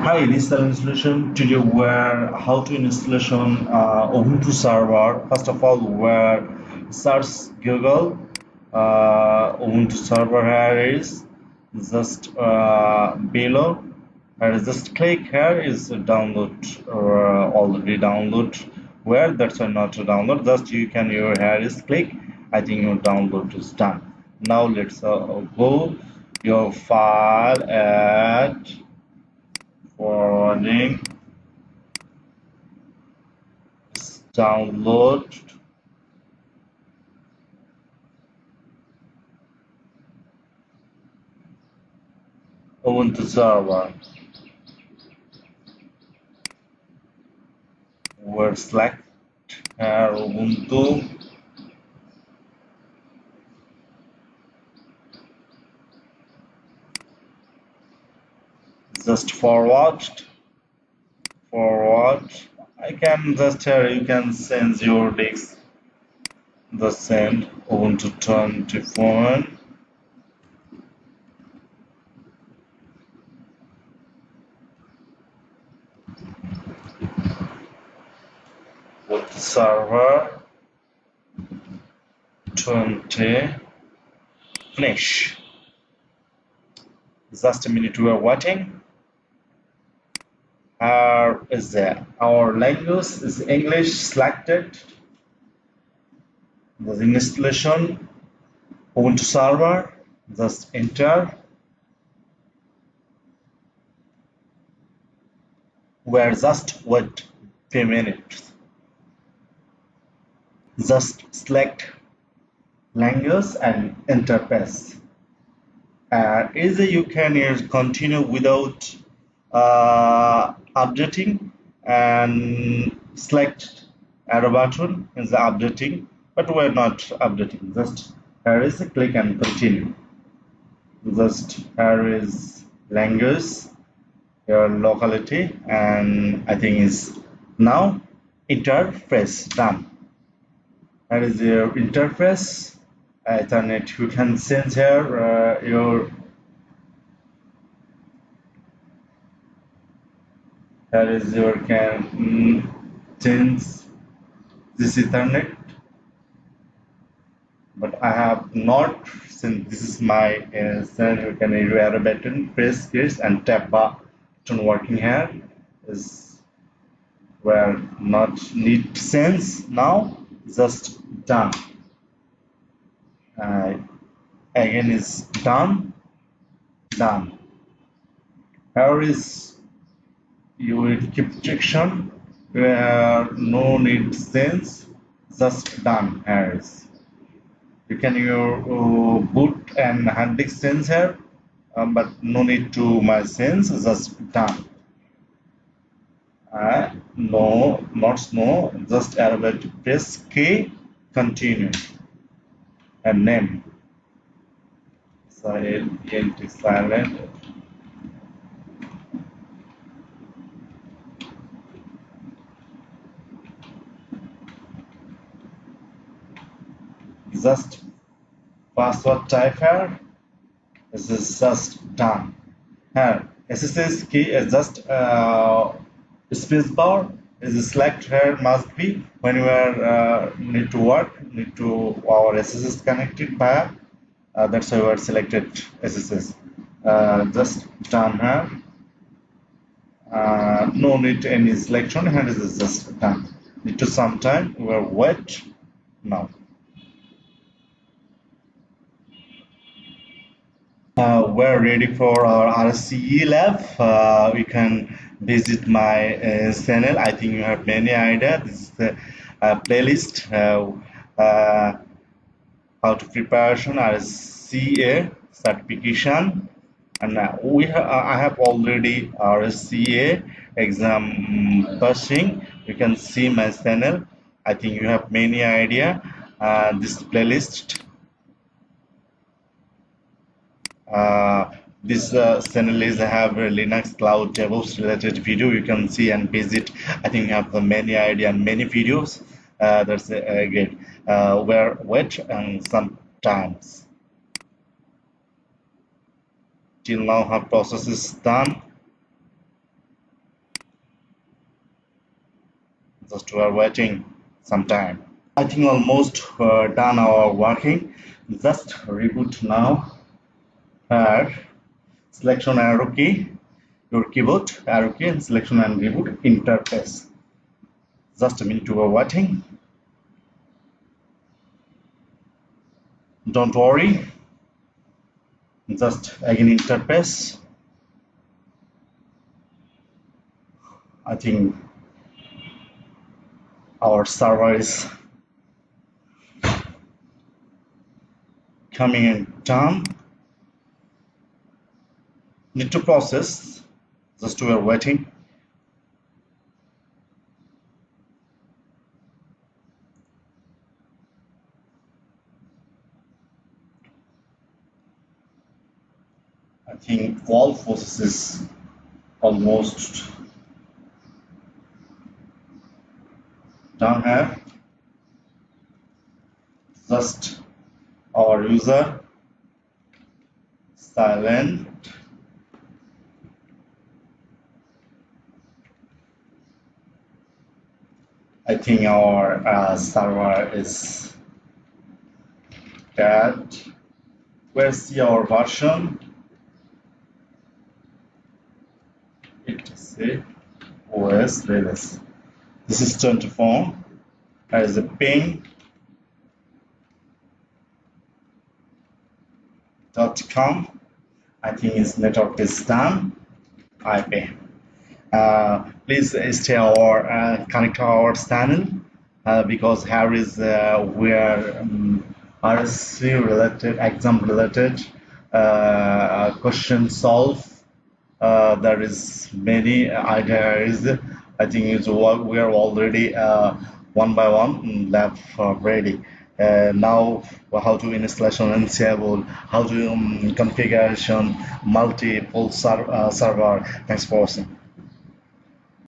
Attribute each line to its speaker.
Speaker 1: Hi, this is silentsolution. Today we're how to installation Ubuntu Server. First of all, we're search Google. Ubuntu Server here is just below. Just click here is download already download. Where that's not to download. Just you can your here is click. I think your download is done. Now let's go your file at forwarding download Ubuntu server. We'll select here Ubuntu. Just forward. I can just here you can send your disk. The send Ubuntu 24. Ubuntu server 20. Finish. Just a minute we are waiting. Our language is English selected. The installation Ubuntu server, just enter. We're just wait few minutes. Just select language and interface. Either you can continue without updating and select arrow button is the updating, but we're not updating. Just here is a click and continue. Just here is language, your locality, and I think is now interface done. That is your interface. Ethernet you can sense here your here is your can change this Ethernet, but I have not, since this is my you can arrow button, press this and tap button working here is where not need sense now, just done. Again is done. Here is you will keep section where no need sense, just done. Here is you can your boot and hard disk sense here, but no need to my sense, just done. No, not no, just arrow press key, continue, and name silent. Just password type here. This is just done. Here SSS key is just space bar is select here must be when you are need to our SSS connected via that's why we are selected SSS. Just done here. No need any selection, and this is just done. Need to some time we are wait now. We're ready for our RHCE lab. We can visit my channel. I think you have many ideas. This is the playlist how to preparation RHCA certification, and I have already RHCA exam passing. You can see my channel. I think you have many idea. This playlist. This channel is have a Linux cloud DevOps related video you can see and visit. I think you have many idea and many videos. That's great. We're wait and sometimes till now our process is done. Just we are waiting some time. I think almost done our working. Just reboot now. Here, selection arrow key, your keyboard arrow key, and selection and reboot interface. Just a minute we are waiting. Don't worry. Just again interface. I think our server is coming in done. Need to process. Just we are waiting. I think all processes almost done here. Just our user silent. I think our server is dead. Where's our version? Etc. OS release. This is 24. There is a ping. .com. I think its network is done. IP. Please stay or connect our channel because here is where RHCE related, exam related question solve. There is many ideas. I think we are already one by one lab ready. Now how to installation Ansible, how to configuration multiple server. Thanks for watching.